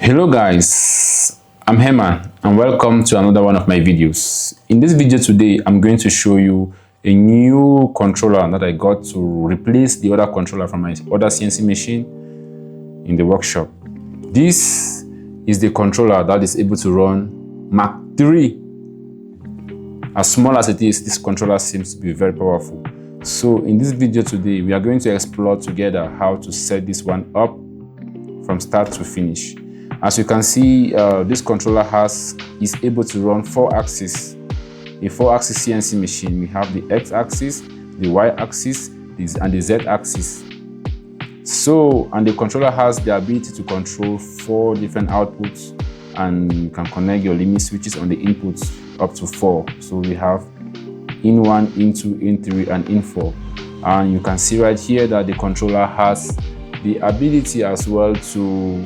Hello guys, I'm Herman and welcome to another one of my videos. In this video today, I'm going to show you a new controller that I got to replace the other controller from my other CNC machine in the workshop. This is the controller that is able to run Mach 3. As small as it is, this controller seems to be very powerful. So in this video today, we are going to explore together how to set this one up from start to finish. As you can see, this controller is able to run 4-axis. A 4-axis CNC machine. We have the X-axis, the Y-axis, and the Z-axis. So, and the controller has the ability to control 4 different outputs, and you can connect your limit switches on the inputs up to 4. So we have in1, in2, in3, and in4. And you can see right here that the controller has the ability as well to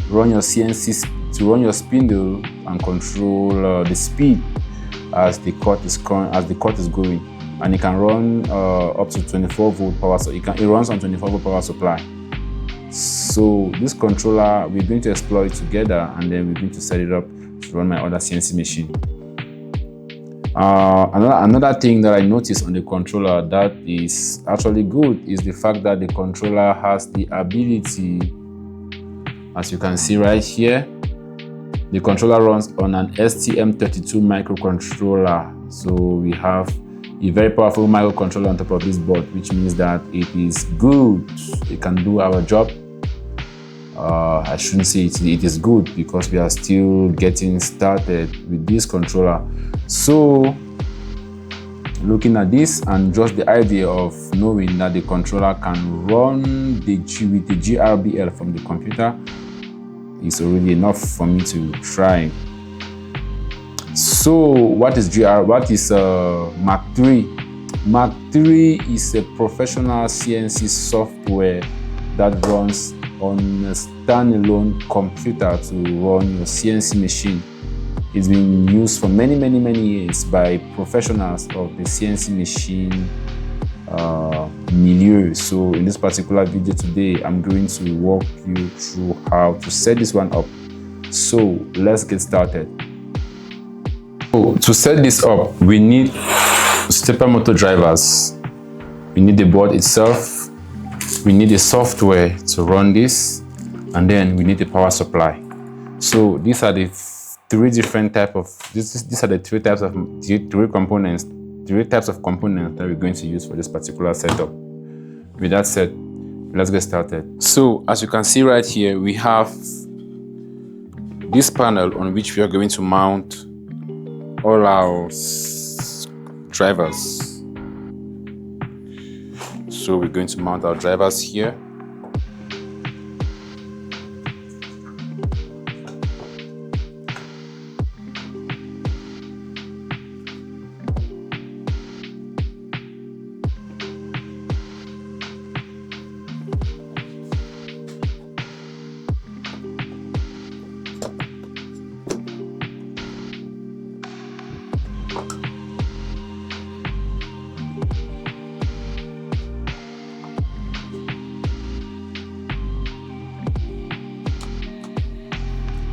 run your CNC, to run your spindle and control the speed as the cut is going, and it can run up to 24 volt power. So it runs on 24 volt power supply. So this controller, we're going to explore it together, and then we're going to set it up to run my other CNC machine. Another thing that I noticed on the controller that is actually good is the fact that the controller has the ability, as you can see right here, the controller runs on an STM32 microcontroller. So we have a very powerful microcontroller on top of this board, which means that it is good. It can do our job. I shouldn't say it is good, because we are still getting started with this controller. So looking at this and just the idea of knowing that the controller can run with the GRBL from the computer is already enough for me to try. So what is Mach 3? Mach 3 is a professional CNC software that runs on a standalone computer to run your CNC machine. It's been used for many years by professionals of the CNC machine milieu. So in this particular video today, I'm going to walk you through how to set this one up. So let's get started. So to set this up, we need stepper motor drivers, we need the board itself, we need the software to run this, and then we need the power supply. So these are the three types of components that we're going to use for this particular setup. With that said, let's get started. So as you can see right here, we have this panel on which we are going to mount all our drivers. So we're going to mount our drivers here.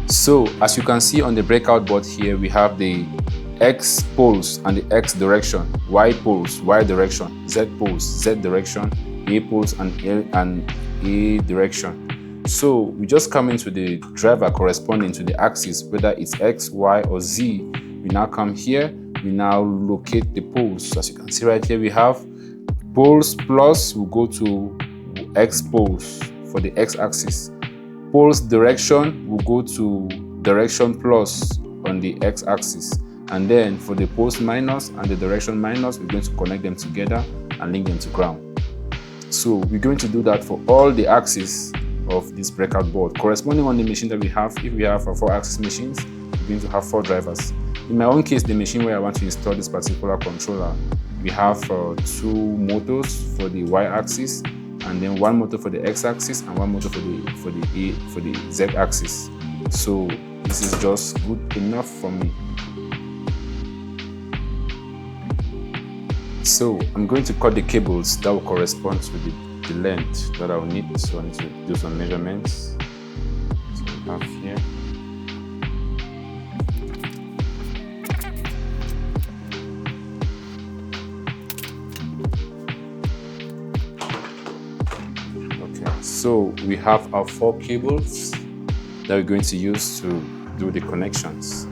So as you can see on the breakout board here, we have the X poles and the X direction, Y poles, Y direction, Z poles, Z direction, A poles and A direction. So we just come into the driver corresponding to the axis, whether it's X, Y, or Z. We now come here, we now locate the poles. So as you can see right here, we have poles plus will go to X poles for the X axis. Poles direction will go to direction plus on the X axis, and then for the poles minus and the direction minus, we're going to connect them together and link them to ground. So we're going to do that for all the axes of this breakout board corresponding on the machine that we have. If we have a 4-axis machines, we're going to have 4 drivers. In my own case, the machine where I want to install this particular controller, we have 2 motors for the Y axis, and then 1 motor for the X axis and 1 motor for the Z axis. So this is just good enough for me. So I'm going to cut the cables that will correspond to the length that I will need. So I need to do some measurements. So have here. Okay, so we have our 4 cables that we're going to use to do the connections.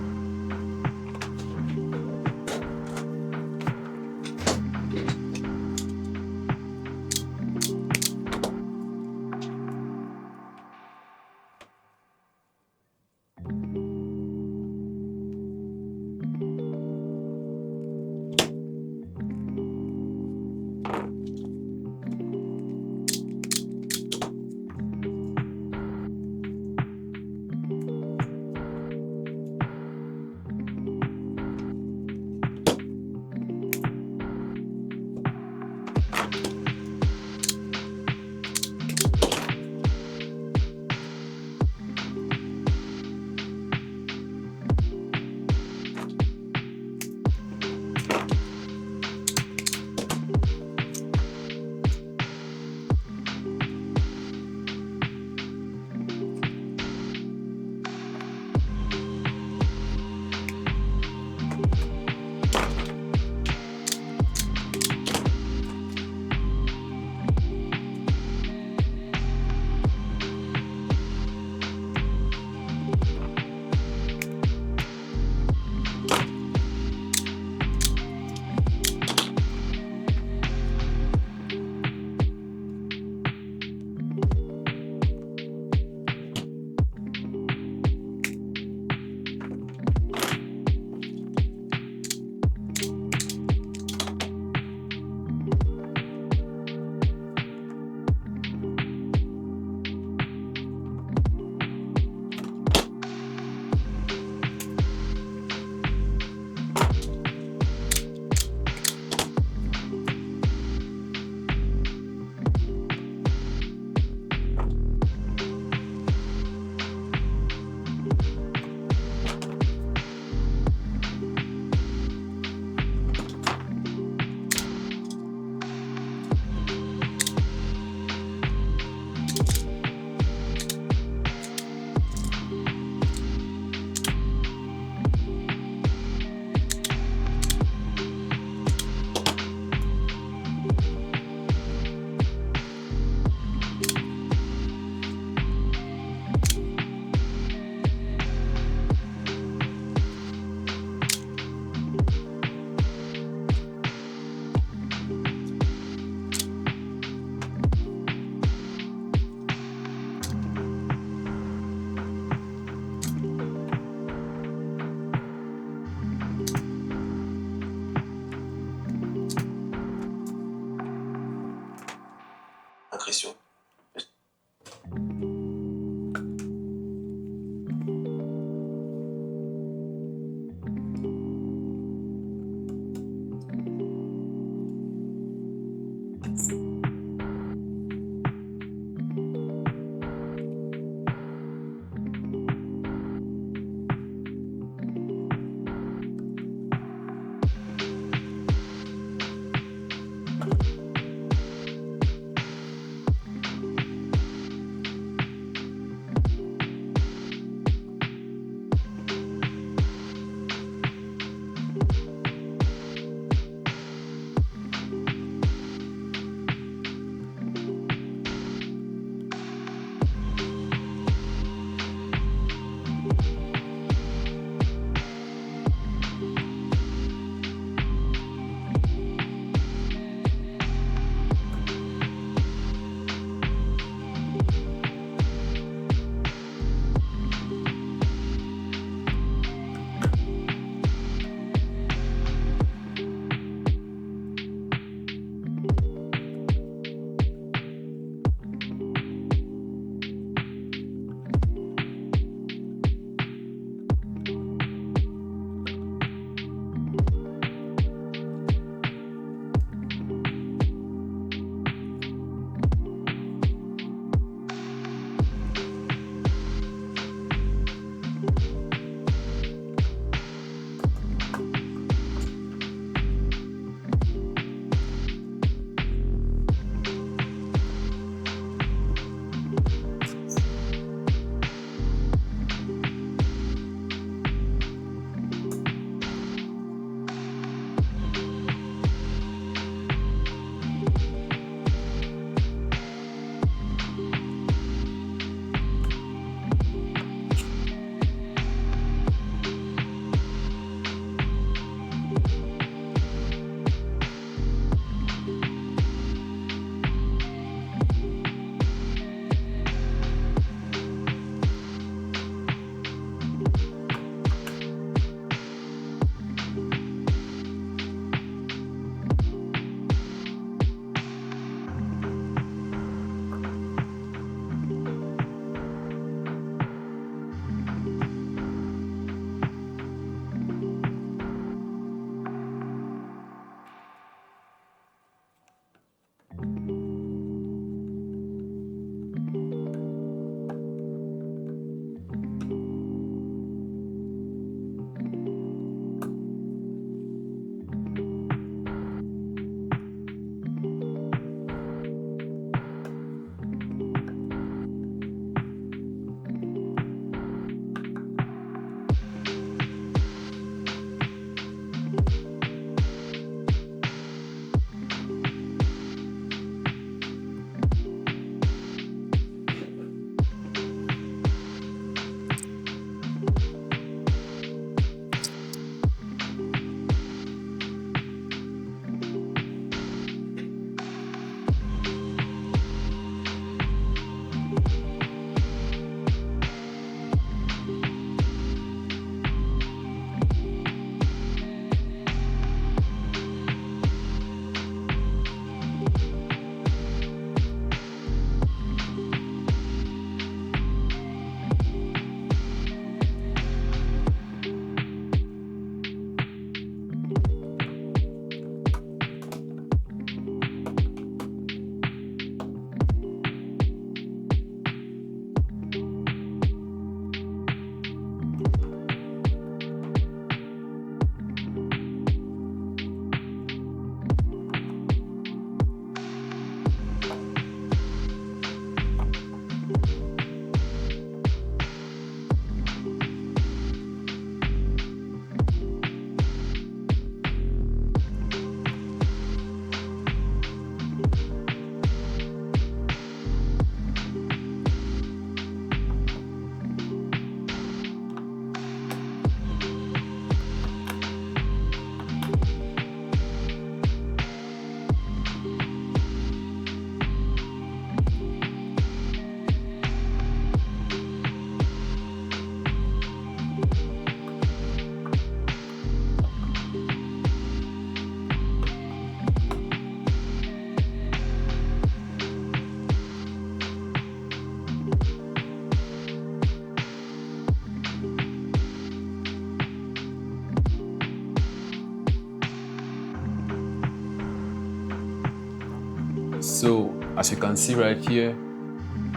So as you can see right here,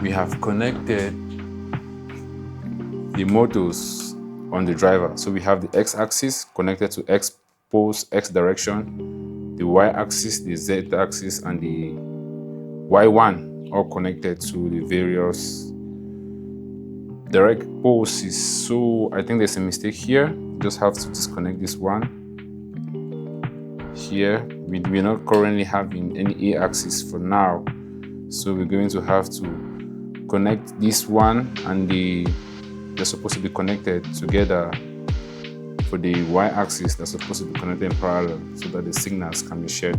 we have connected the motors on the driver. So we have the x-axis connected to x pose, x direction, the y-axis, the z-axis, and the y1 all connected to the various direct poses. So I think there's a mistake here. Just have to disconnect this one. Here we're not currently having any a-axis for now, so we're going to have to connect this one, and they're supposed to be connected together. For the y-axis, they're supposed to be connected in parallel so that the signals can be shared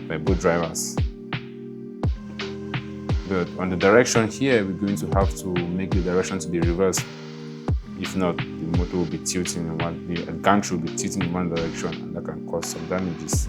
by both drivers. But on the direction here, we're going to have to make the direction to be reversed. If not, the motor will be tilting in the gantry will be tilting in one direction, and that can cause some damages.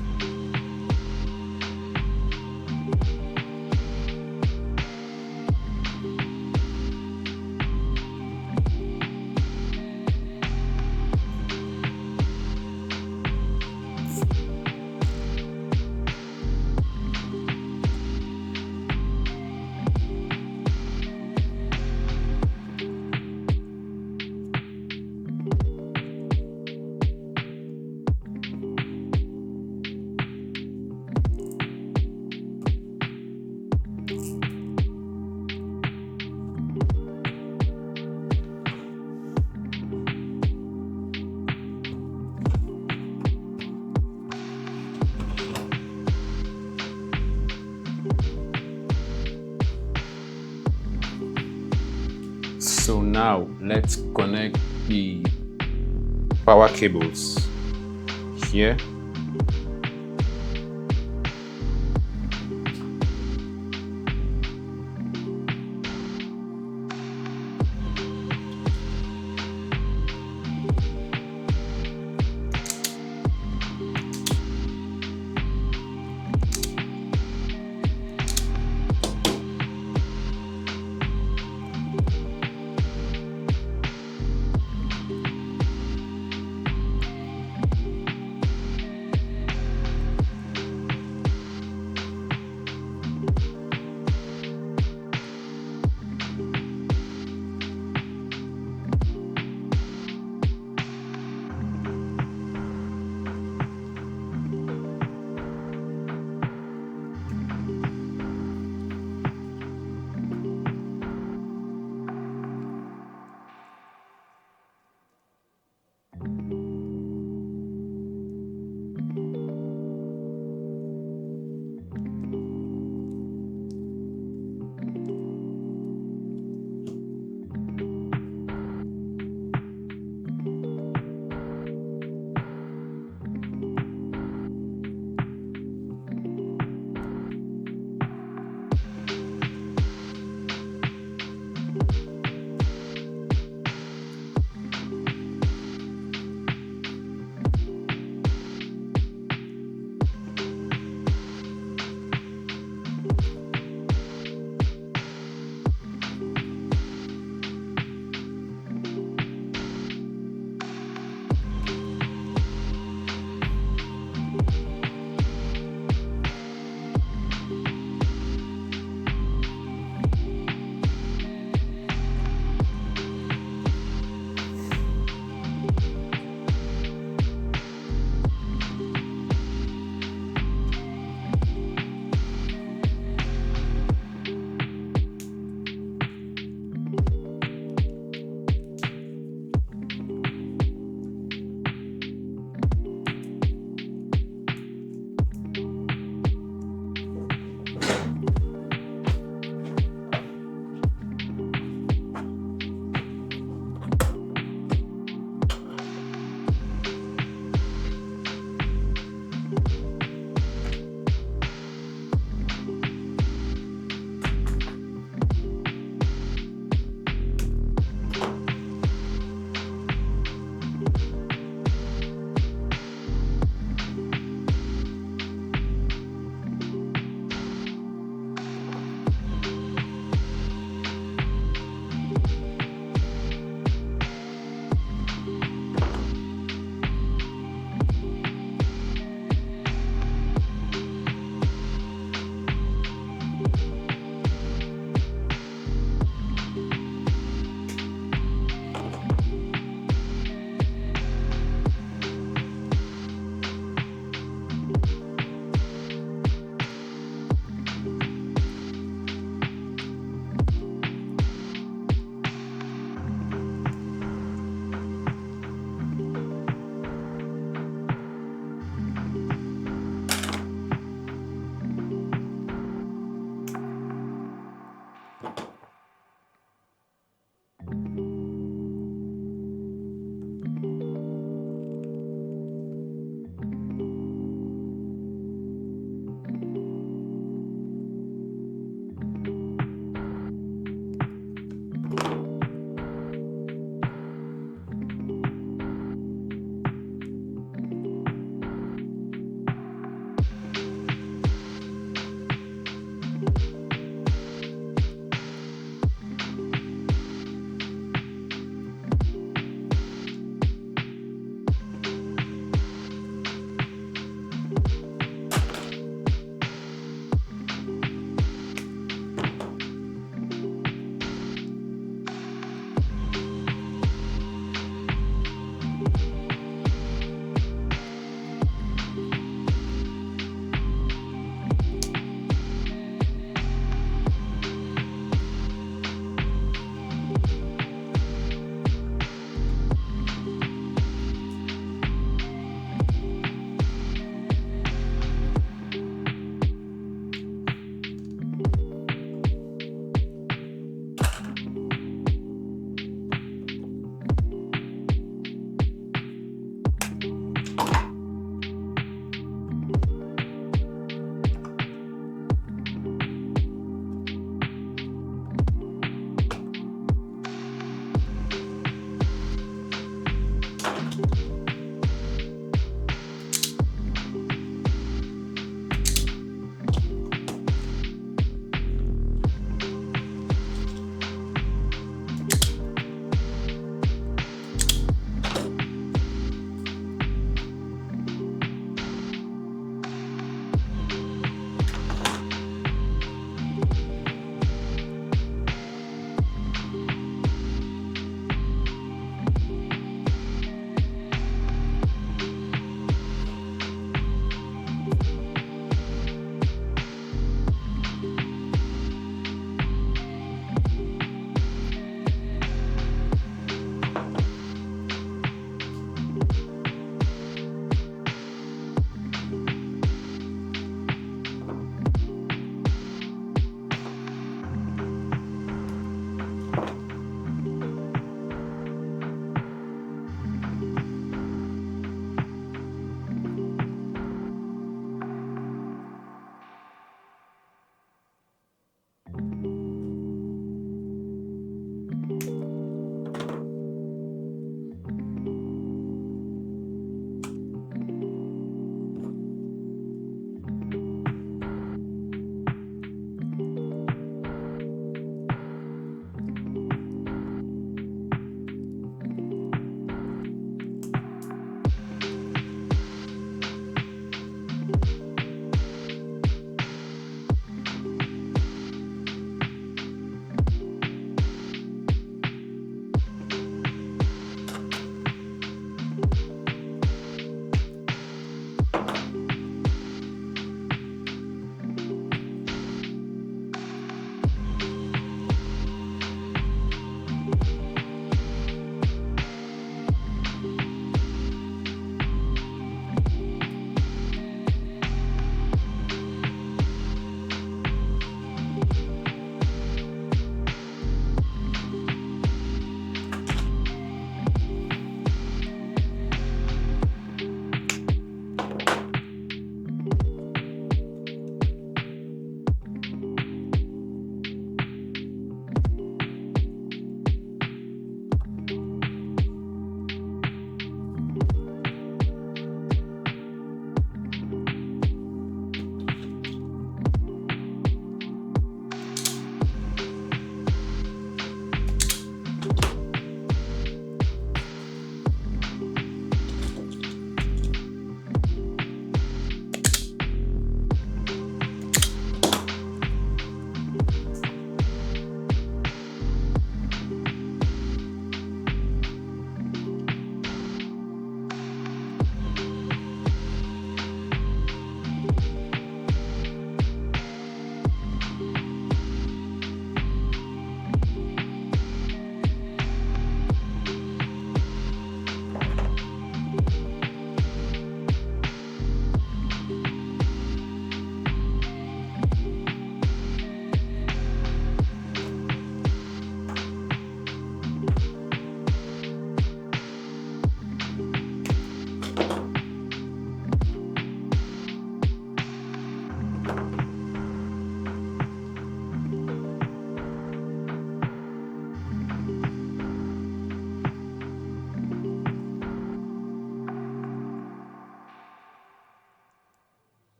So now let's connect the power cables here.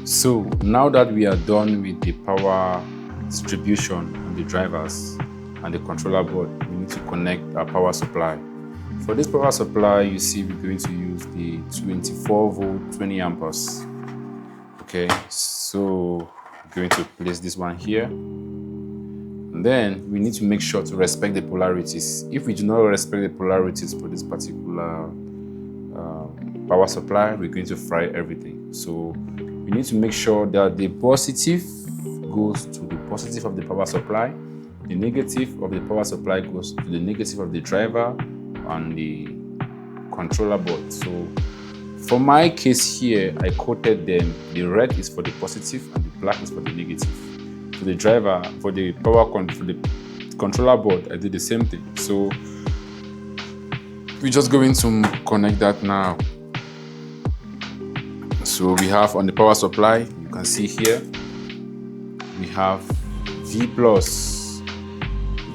So now that we are done with the power distribution on the drivers and the controller board, we need to connect our power supply. For this power supply, you see we're going to use the 24 volt 20 amperes. Okay, so we're going to place this one here. And then we need to make sure to respect the polarities. If we do not respect the polarities for this particular power supply, we're going to fry everything. So we need to make sure that the positive goes to the positive of the power supply, the negative of the power supply goes to the negative of the driver and the controller board. So for my case here, I quoted them. The red is for the positive and the black is for the negative. For the driver, for the for the controller board, I did the same thing. So we're just going to connect that now. So we have on the power supply, you can see here, we have V plus,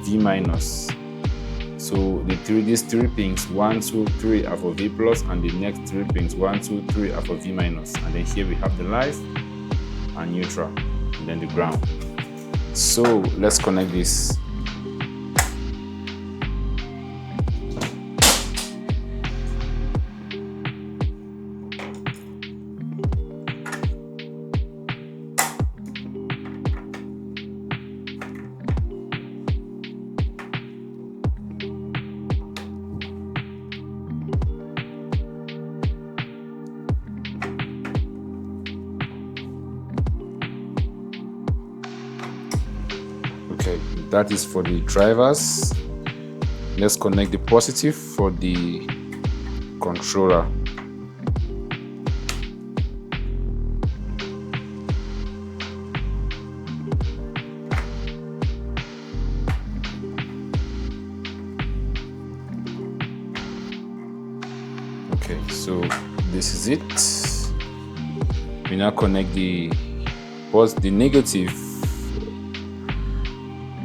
V minus. So these three pins, 1, 2, 3 are for V plus, and the next 3 pins, 1, 2, 3 are for V minus. And then here we have the live and neutral, and then the ground. So let's connect this. Okay, that is for the drivers. Let's connect the positive for the controller. Okay, so this is it. We now connect the negative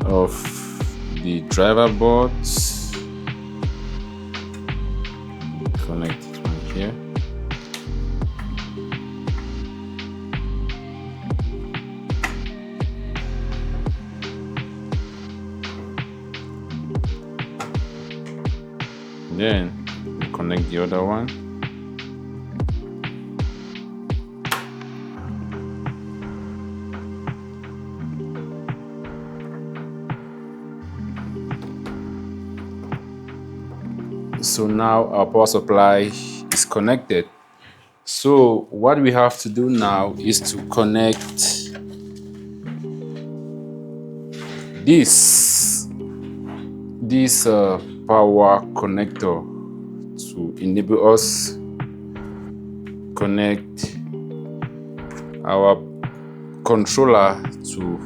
of the driver board. Connect it from here. Then we connect the other one. So now our power supply is connected. So what we have to do now is to connect this power connector to enable us connect our controller to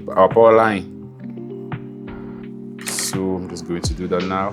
our power line. So I'm just going to do that now.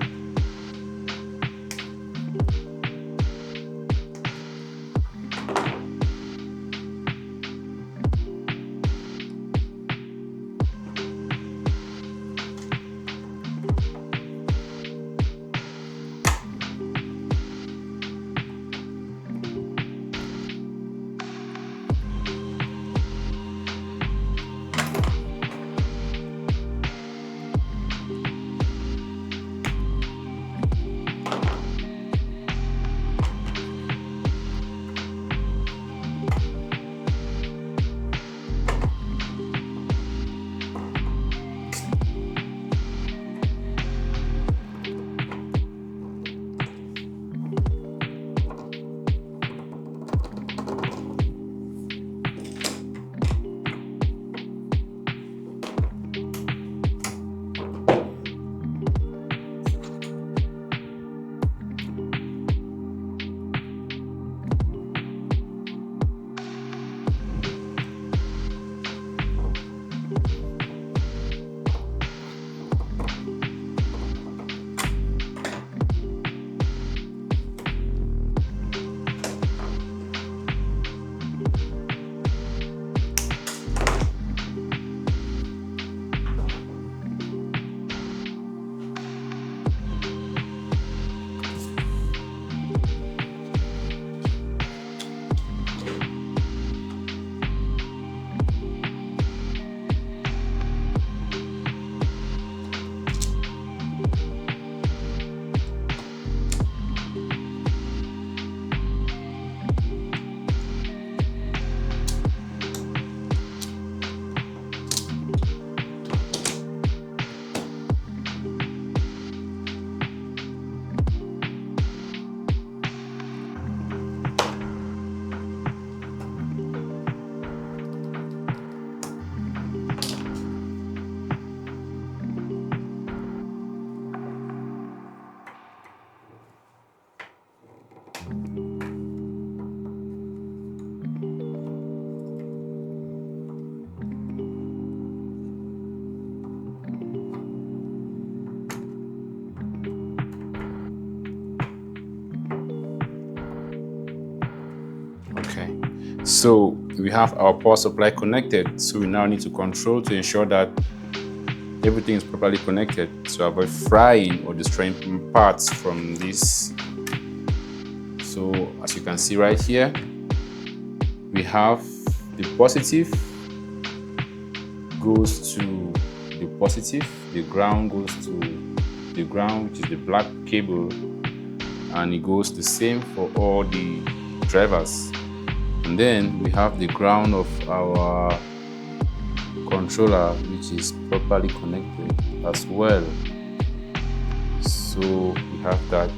So we have our power supply connected, so we now need to control to ensure that everything is properly connected to avoid frying or destroying parts from this. So as you can see right here, we have the positive goes to the positive, the ground goes to the ground, which is the black cable, and it goes the same for all the drivers. And then we have the ground of our controller, which is properly connected as well. So we have that.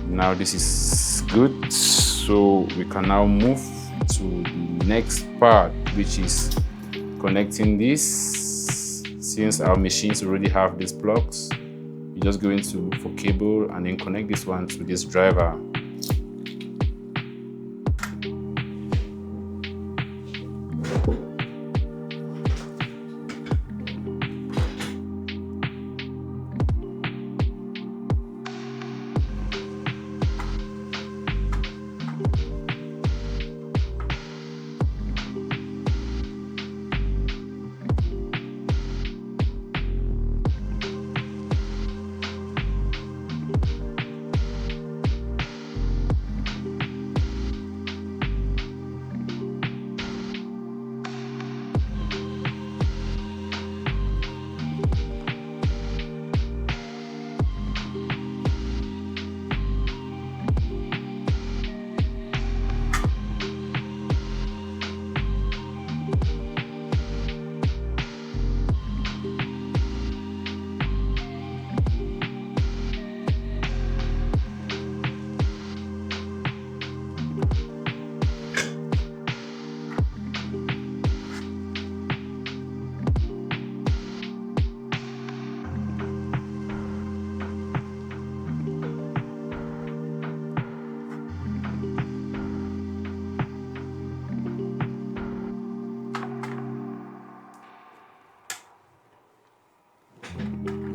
Now this is good, so we can now move to the next part, which is connecting this. Since our machines already have these plugs, you just go into for cable and then connect this one to this driver.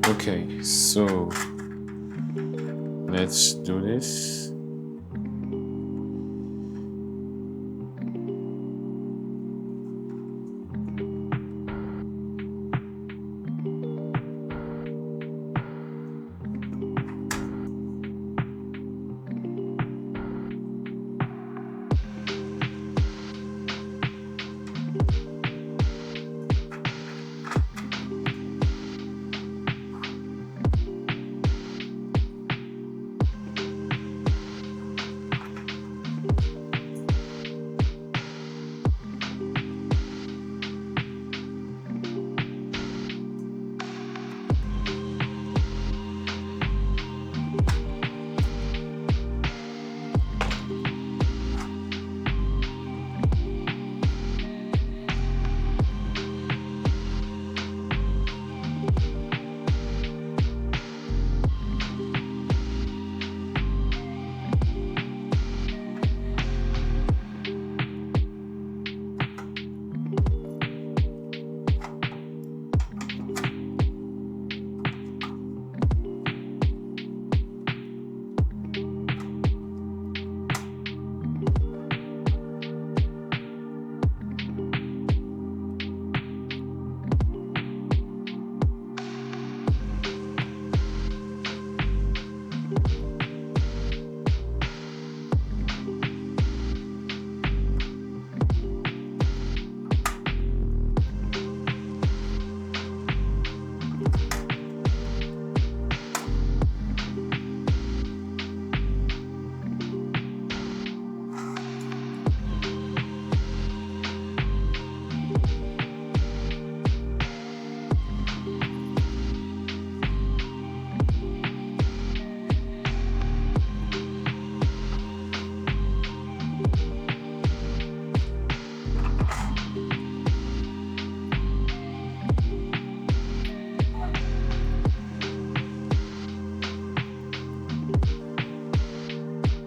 Okay, so let's do this.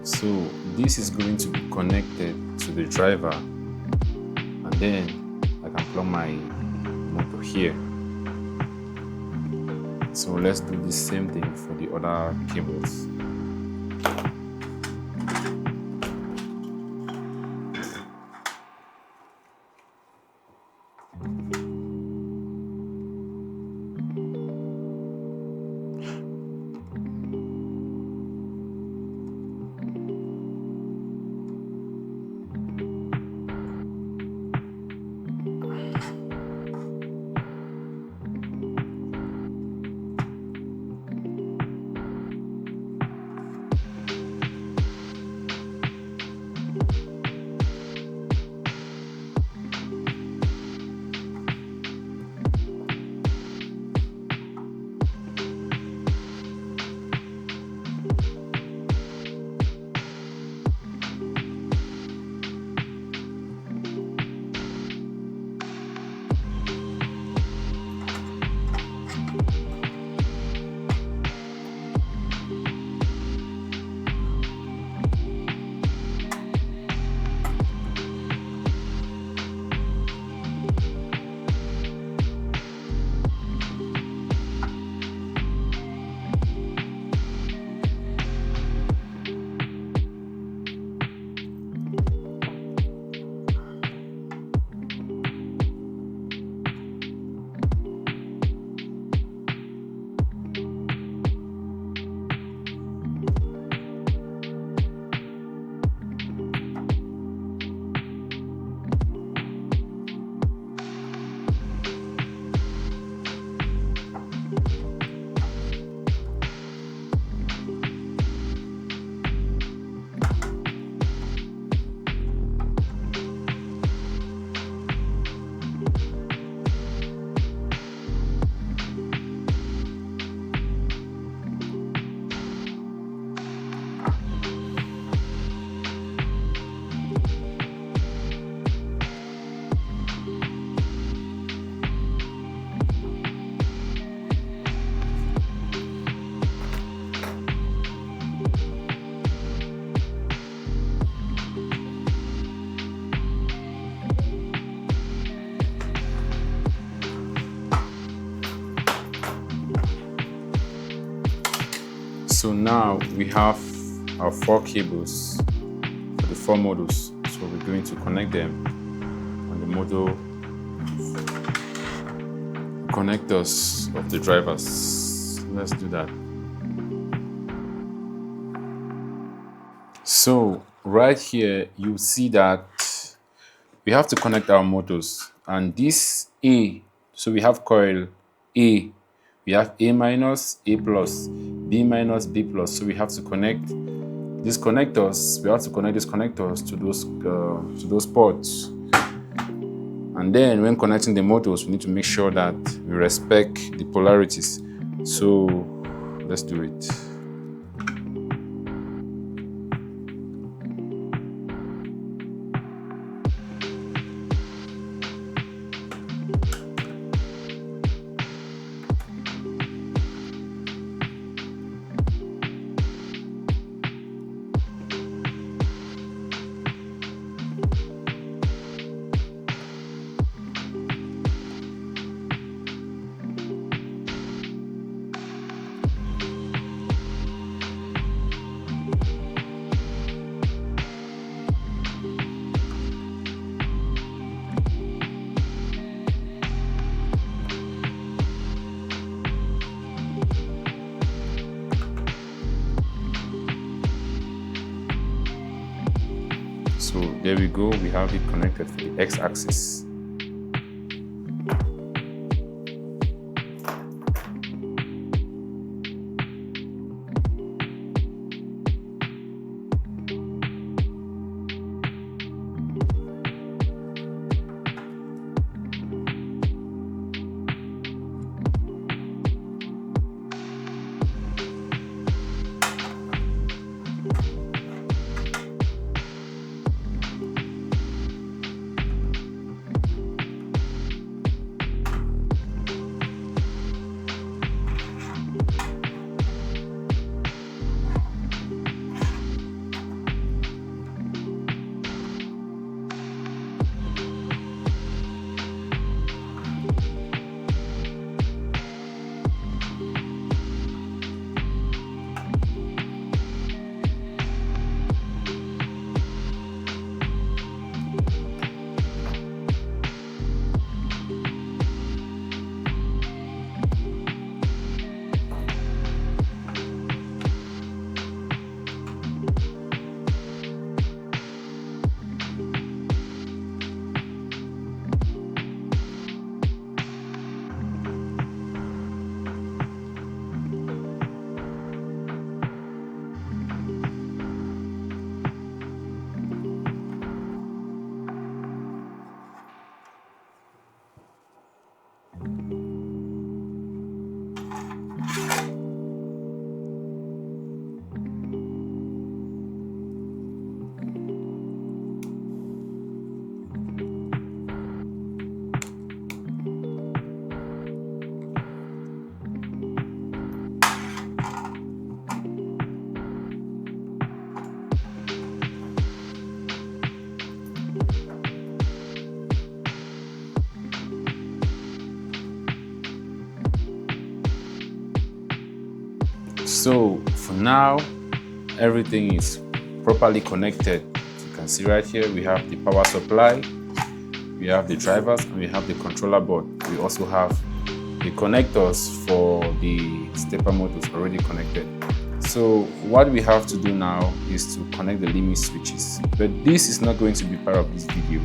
So this is going to be connected to the driver, and then I can plug my motor here. So let's do the same thing for the other cables. So now we have our 4 cables for the 4 modules. So we're going to connect them on the module connectors of the drivers. Let's do that. So right here you see that we have to connect our motors, and this A, so we have coil A, we have A minus, A plus, B minus, B plus. So we have to connect these connectors. We have to connect these connectors to those ports. And then when connecting the motors, we need to make sure that we respect the polarities. So let's do it. So there we go, we have it connected for the x-axis. So for now, everything is properly connected. You can see right here, we have the power supply, we have the drivers, and we have the controller board. We also have the connectors for the stepper motors already connected. So what we have to do now is to connect the limit switches, but this is not going to be part of this video.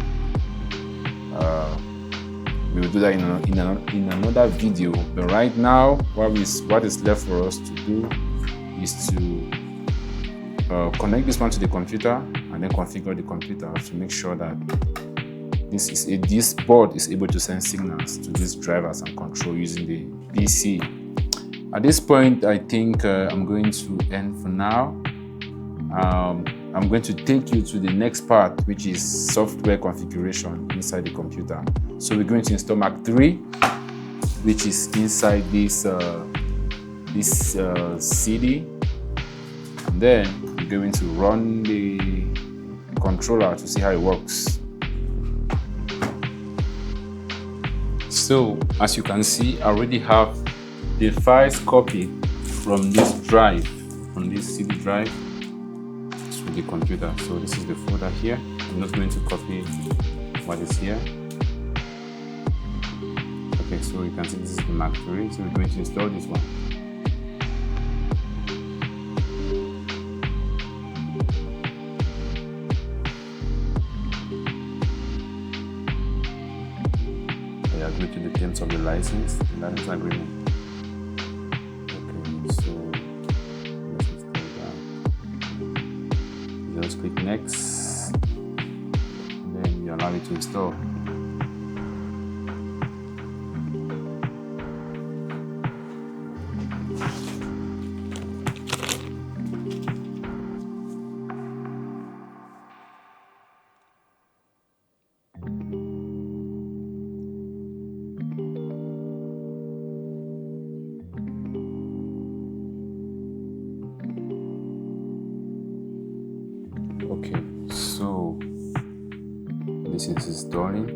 We will do that in another video, but right now what is left for us to do is to connect this one to the computer and then configure the computer to make sure that this board is able to send signals to these drivers and control using the PC. At this point, I think I'm going to end for now. I'm going to take you to the next part, which is software configuration inside the computer. So we're going to install Mach3, which is inside this CD, and then we're going to run the controller to see how it works. So as you can see, I already have the files copied from this drive on this CD drive to the computer. So this is the folder here. I'm not going to copy what is here. Okay, so you can see this is the Mach3, so we're going to install this one. I agree to the terms of the license agreement. Okay, so let's install that. Just click next, then you allow it to install. Okay, so this is installing.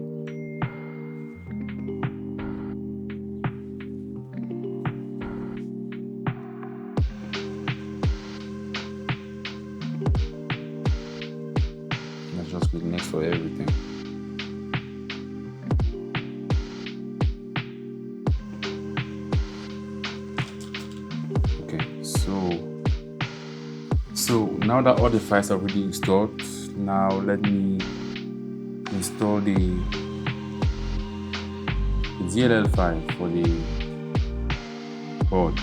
Let's just click next for everything. Okay, so now that all the files are already installed, now let me install the DLL file for the board.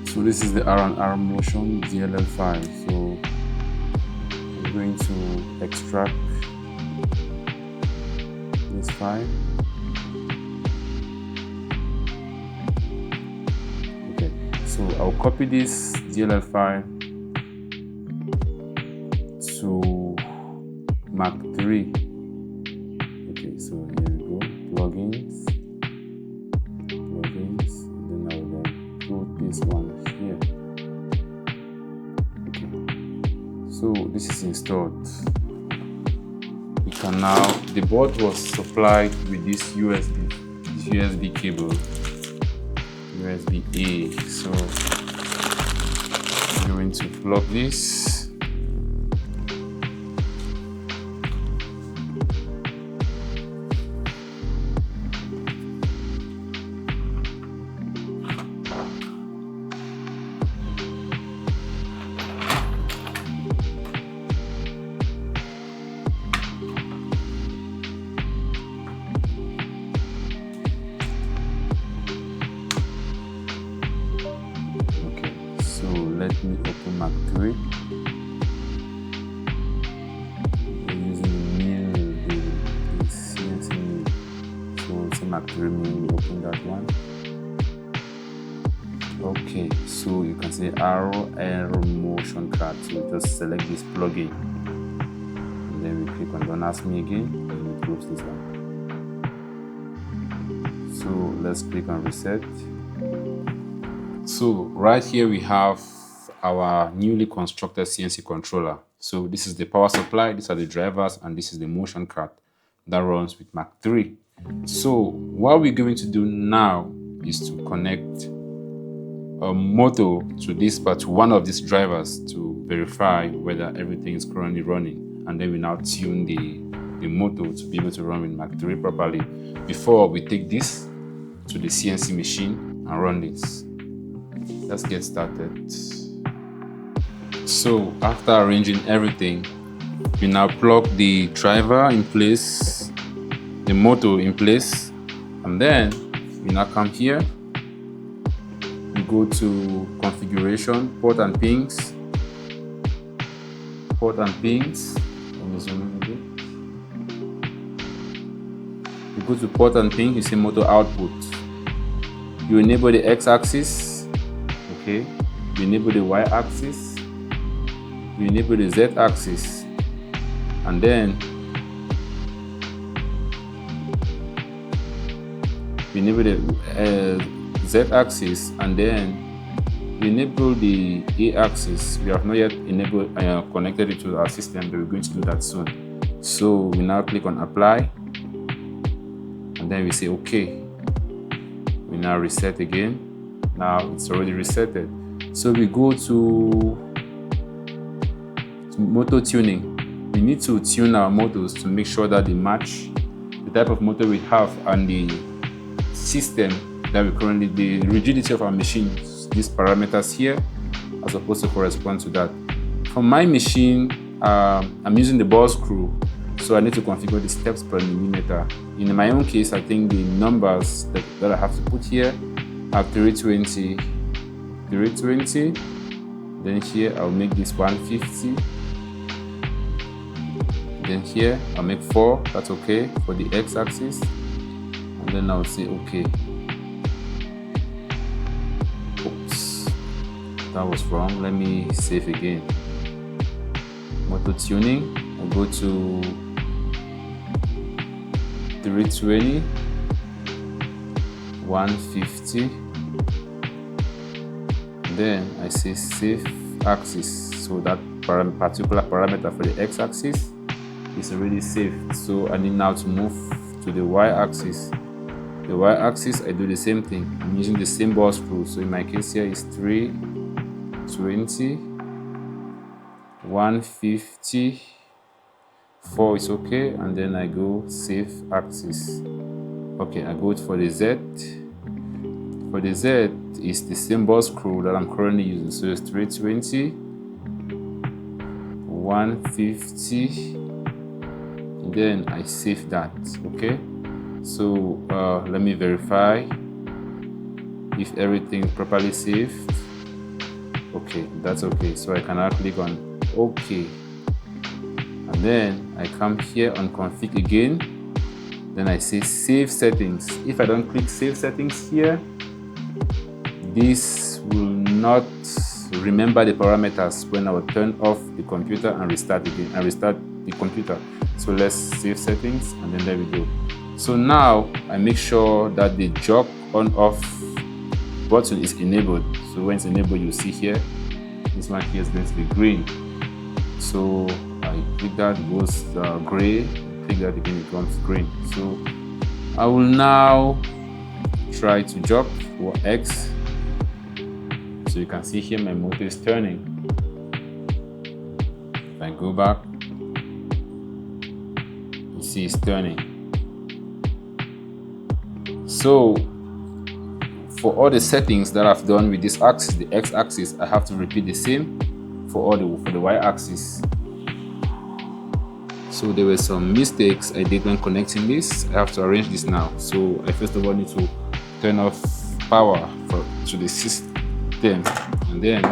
So this is the RnR motion DLL file. So I'm going to extract this file. Okay, so I'll copy this DLL file to Mach3. Okay, so here we go. Plugins, then I will then put this one here. Okay, so this is installed. We can now, the board was supplied with this USB cable, USB-A. So I'm going to plug this. Let me open Mach3. I'm using the CNC mill. So it's a Mach3 mill. We open that one. Okay, so you can see RnR motion card. So just select this plugin, and then we click on Don't Ask Me Again, and we close this one. So let's click on Reset. So right here we have our newly constructed CNC controller. So this is the power supply, these are the drivers, and this is the motion card that runs with Mach3. So what we're going to do now is to connect a motor to this part, to one of these drivers, to verify whether everything is currently running, and then we now tune the motor to be able to run with Mach3 properly before we take this to the CNC machine and run this. Let's get started. So after arranging everything, we now plug the driver in place, the motor in place, and then we now come here. We go to configuration, port and pins. Let me zoom in a bit. You go to port and pin, you see motor output. You enable the x-axis, okay. You enable the y-axis. You enable the z-axis, and then you enable the z-axis, and then you enable the a-axis. We have not yet enabled connected it to our system, but we're going to do that soon. So we now click on apply, and then we say okay. We now reset again. Now it's already resetted. So we go to motor tuning. We need to tune our motors to make sure that they match the type of motor we have and the system that we currently, the rigidity of our machine. These parameters here are supposed to correspond to that. For my machine, I'm using the ball screw, so I need to configure the steps per millimeter. In my own case, I think the numbers that I have to put here are 320, then here I'll make this 150, then here I'll make 4, that's okay for the x-axis, and then I'll say okay. Oops, that was wrong. Let me save again. Motor tuning, I'll go to 320, 150, then I say save axis, so that particular parameter for the x-axis is already saved. So I need now to move to the y-axis. The y-axis, I do the same thing. I'm using the same ball screw, so in my case here is 320, 150, 4 is okay, and then I go save axis. Okay, I go for the Z. For the Z is the same ball screw that I'm currently using, so it's 320, 150, and then I save that. Okay, so let me verify if everything is properly saved. Okay, that's okay, so I can now click on OK, and then I come here on config again, then I say save settings. If I don't click save settings here, this will not remember the parameters when I will turn off the computer and restart again and restart the computer. So let's save settings, and then there we go. So now I make sure that the jog on off button is enabled. So when it's enabled, you see here, this one here is going to be green. So I click that, it goes gray, click that again, it becomes green. So I will now try to jog for X. So you can see here my motor is turning. If I go back, you see it's turning. So for all the settings that I've done with this axis, the x-axis, I have to repeat the same for the y-axis. So there were some mistakes I did when connecting this. I have to arrange this now. So I first of all need to turn off power to the system, and then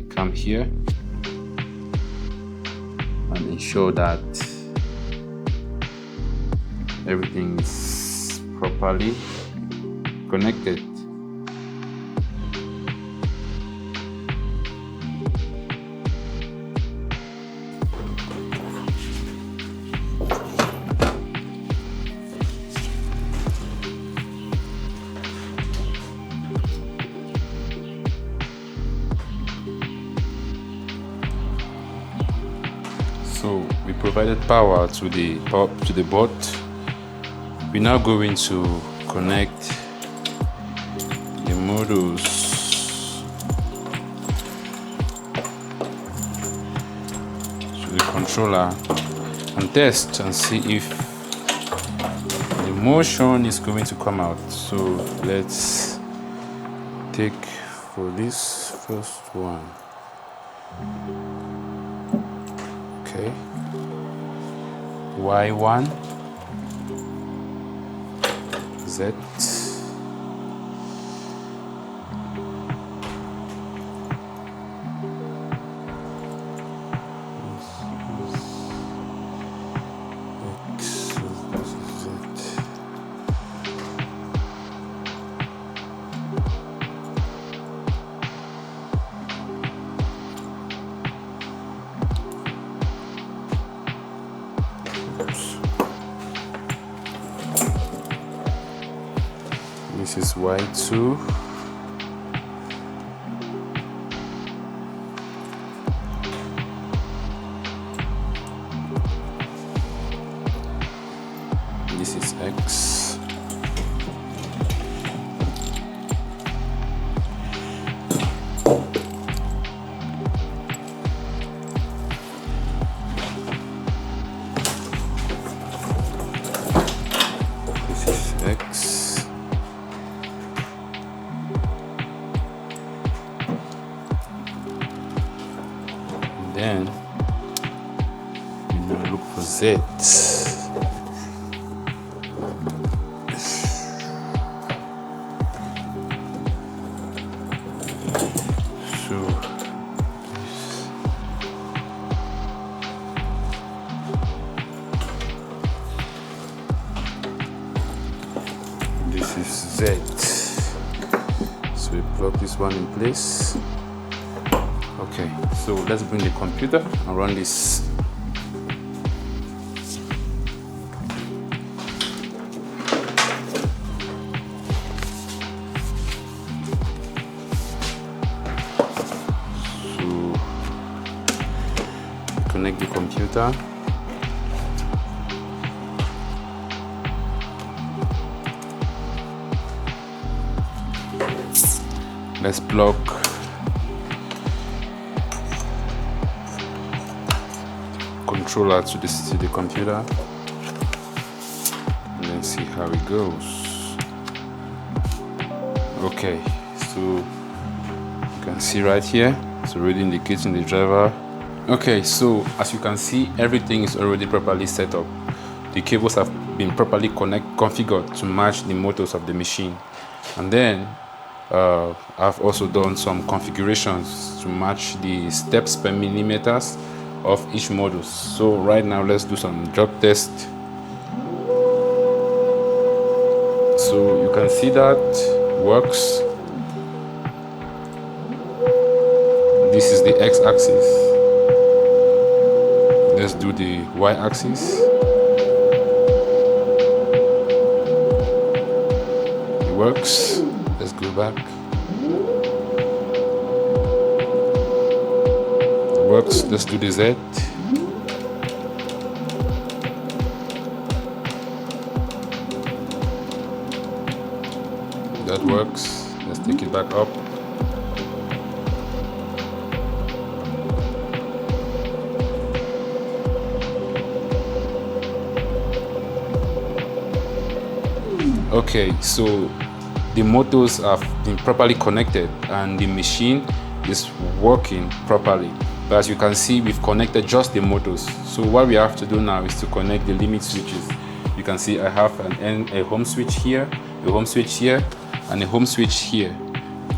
come here and ensure that everything is properly connected. So we provided power to the board. We're now going to connect the modules to the controller and test and see if the motion is going to come out. So let's take for this first one. Okay, Y1, Z, this is Y2, this is X, Look for Z. This is Z. So we plug this one in place. Okay, so let's bring the computer and run this. So connect the computer. Let's plug controller to the computer and then see how it goes. Okay, so you can see right here, it's already indicating the driver. Okay, so as you can see, everything is already properly set up. The cables have been properly configured to match the motors of the machine, and then I've also done some configurations to match the steps per millimeters of each module. So right now let's do some drop test. So you can see that works. This is the x-axis. Let's do the y-axis. It works. Let's go back. It works. Let's do the Z. That works. Let's take it back up. Okay, so the motors have been properly connected and the machine is working properly. But as you can see, we've connected just the motors. So what we have to do now is to connect the limit switches. You can see I have a home switch here, a home switch here, and a home switch here.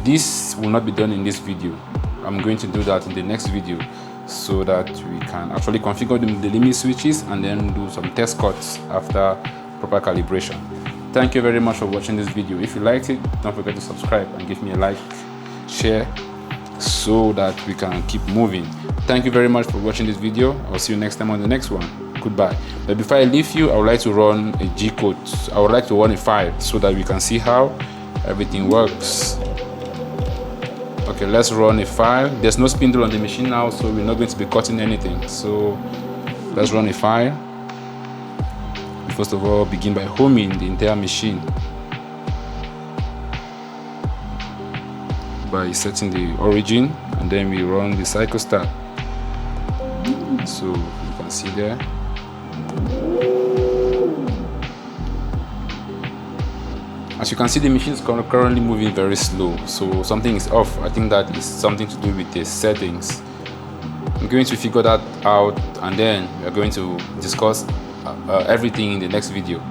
This will not be done in this video. I'm going to do that in the next video so that we can actually configure the limit switches and then do some test cuts after proper calibration. Thank you very much for watching this video. If you liked it, don't forget to subscribe and give me a like, share, so that we can keep moving. Thank you very much for watching this video. I'll see you next time on the next one. Goodbye. But before I leave you, I would like to run a G code. I would like to run a file so that we can see how everything works. Okay, let's run a file. There's no spindle on the machine now, so we're not going to be cutting anything. So let's run a file. First of all, begin by homing the entire machine by setting the origin, and then we run the cycle start. So you can see there. As you can see, the machine is currently moving very slow, so something is off. I think that is something to do with the settings. I'm going to figure that out, and then we are going to discuss everything in the next video.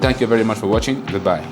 Thank you very much for watching. Goodbye.